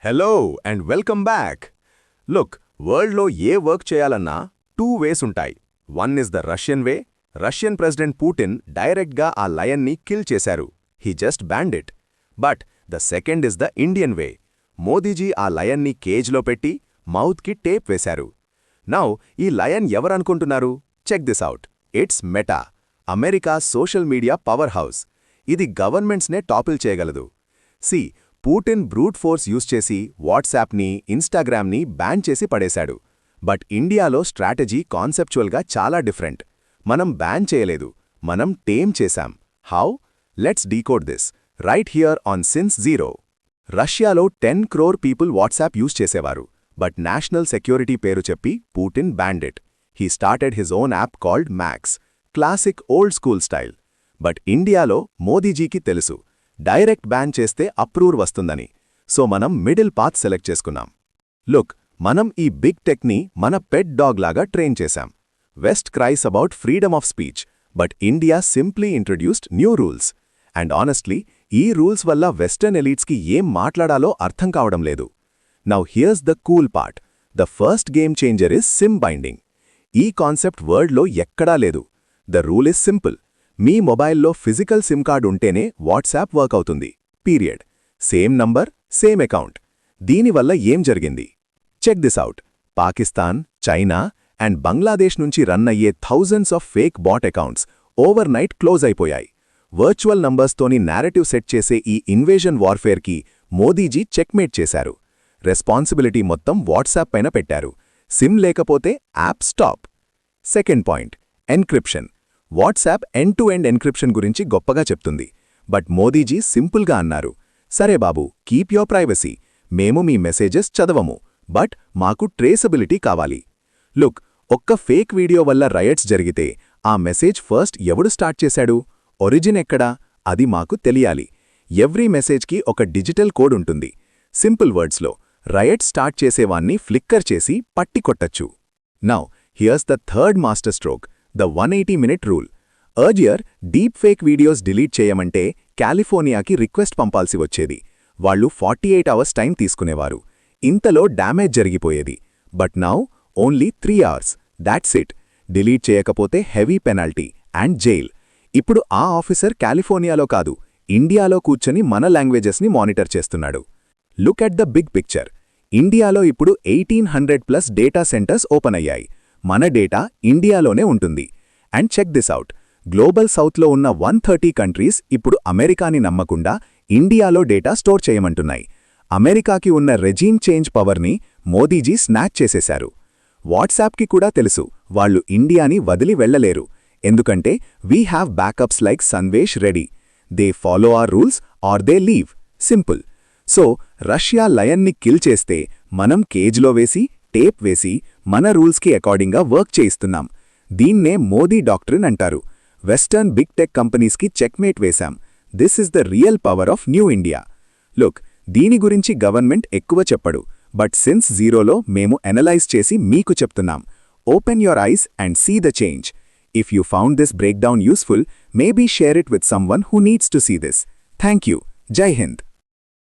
Hello and welcome back. Look, వరల్డ్లో ఏ work చేయాలన్నా 2 వేస్ ఉంటాయి. One is the Russian way. Russian president Putin డైరెక్ట్గా ఆ లయన్ని కిల్ చేశారు. He just banned it. But the second is the Indian వే. మోదీజీ ఆ లయన్ని కేజ్లో పెట్టి మౌత్కి tape వేశారు. నౌ ఈ lion ఎవరనుకుంటున్నారు? Check this out. It's meta, America social media power house. ఇది గవర్నమెంట్స్నే topple చేయగలదు. C, Putin brute force use చేసి వాట్సాప్ని, ఇన్స్టాగ్రామ్ని బ్యాన్ చేసి పడేశాడు. బట్ ఇండియాలో స్ట్రాటజీ కాన్సెప్చువల్గా చాలా డిఫరెంట్. మనం బ్యాన్ చేయలేదు, మనం టేమ్ చేశాం. How? Let's decode this right here on since zero. రష్యాలో 10 crore పీపుల్ వాట్సాప్ యూజ్ చేసేవారు. బట్ నేషనల్ సెక్యూరిటీ పేరు చెప్పి Putin banned it. He started his own app called Max, classic old school style. But ఇండియాలో మోదీజీకి తెలుసు, direct ban చేస్తే approve వస్తుందని. So మనం మిడిల్ పాత్ సెలెక్ట్ చేసుకున్నాం. లుక్, మనం ఈ బిగ్ టెక్ని మన పెట్ డాగ్ లాగా ట్రైన్ చేశాం. West cries about freedom of speech, but India simply introduced new rules. And honestly, ఈ రూల్స్ వల్ల వెస్టర్న్ ఎలీట్స్కి ఏం మాట్లాడాలో అర్థం కావడం లేదు. Now here's the cool part. The first game changer is SIM binding. ఈ కాన్సెప్ట్ వరల్డ్లో ఎక్కడా లేదు. The rule is simple. మీ మొబైల్లో ఫిజికల్ సిమ్ కార్డ్ ఉంటేనే వాట్సాప్ వర్క్ అవుతుంది. Period. Same number, same account. దీనివల్ల ఏం జరిగింది? Check this out. Pakistan, China and Bangladesh నుంచి రన్ అయ్యే thousands of fake bat accounts over night close అయిపోయాయి. వర్చువల్ నంబర్స్తోని నేరేటివ్ సెట్ చేసే ఈ ఇన్వేజన్ వార్ఫేర్కి మోదీజీ చెక్మేట్ చేశారు. రెస్పాన్సిబిలిటీ మొత్తం వాట్సాప్ పైన పెట్టారు. సిమ్ లేకపోతే app stop. Second point, encryption. WhatsApp end to end encryption గురించి గొప్పగా చెప్తుంది. బట్ మోదీజీ సింపుల్గా అన్నారు, సరే బాబూ, కీప్ యోర్ ప్రైవసీ. మేము మీ మెసేజెస్ చదవము, బట్ మాకు ట్రేసబిలిటీ కావాలి. లుక్, ఒక్క ఫేక్ వీడియో వల్ల రయట్స్ జరిగితే ఆ మెసేజ్ ఫస్ట్ ఎవడు స్టార్ట్ చేశాడు? ఒరిజిన్ ఎక్కడా? అది మాకు తెలియాలి. ఎవ్రీ మెసేజ్కి ఒక డిజిటల్ కోడ్ ఉంటుంది. సింపుల్ వర్డ్స్లో రయట్ స్టార్ట్ చేసేవాన్ని ఫ్లిక్కర్ చేసి పట్టి కొట్టచ్చు. Now here's the third master stroke, the 180-minute rule. Earlier deep fake videos delete చేయమంటే కాలిఫోర్నియాకి రిక్వెస్ట్ పంపాల్సి వచ్చేది. వాళ్లు 48 hours టైం తీసుకునేవారు. ఇంతలో డ్యామేజ్ జరిగిపోయేది. But now only 3 hours. That's it. Delete చేయకపోతే హెవీ పెనాల్టీ అండ్ జైల్. ఇప్పుడు ఆ ఆఫీసర్ కాలిఫోర్నియాలో కాదు, ఇండియాలో కూర్చొని మన లాంగ్వేజెస్ని మానిటర్ చేస్తున్నాడు. Look at the big picture. ఇండియాలో ఇప్పుడు 1800+ డేటా సెంటర్స్ ఓపెన్ అయ్యాయి. మన డేటా ఇండియాలోనే ఉంటుంది. And check this out. Global సౌత్లో ఉన్న 130 కంట్రీస్ ఇప్పుడు అమెరికాని నమ్మకుండా ఇండియాలో డేటా స్టోర్ చేయమంటున్నాయి. అమెరికాకి ఉన్న రెజీమ్ చేంజ్ పవర్ని మోదీజీ స్నాచ్ చేసేశారు. వాట్సాప్కి కూడా తెలుసు, వాళ్లు ఇండియాని వదిలి వెళ్లలేరు. ఎందుకంటే వీ హ్యావ్ బ్యాకప్స్ లైక్ సన్వేష్ ready. They follow our rules or they leave. Simple. So Russia లయన్ని కిల్ చేస్తే మనం కేజ్లో వేసి, టేప్ వేసి మన రూల్స్కి అకార్డింగ్గా వర్క్ చేయిస్తున్నాం. దీన్నే మోదీ డాక్ట్రిన్ అంటారు. వెస్టర్న్ బిగ్ టెక్ కంపెనీస్కి చెక్మేట్ వేశాం. This is the real power of new India. Look, దీని గురించి గవర్నమెంట్ ఎక్కువ చెప్పడు, బట్ సిన్స్ జీరోలో మేము అనలైజ్ చేసి మీకు చెప్తున్నాం. Open your eyes and see the change. If you found this breakdown useful, maybe share it with someone who needs to see this. Thank you. జై హింద్.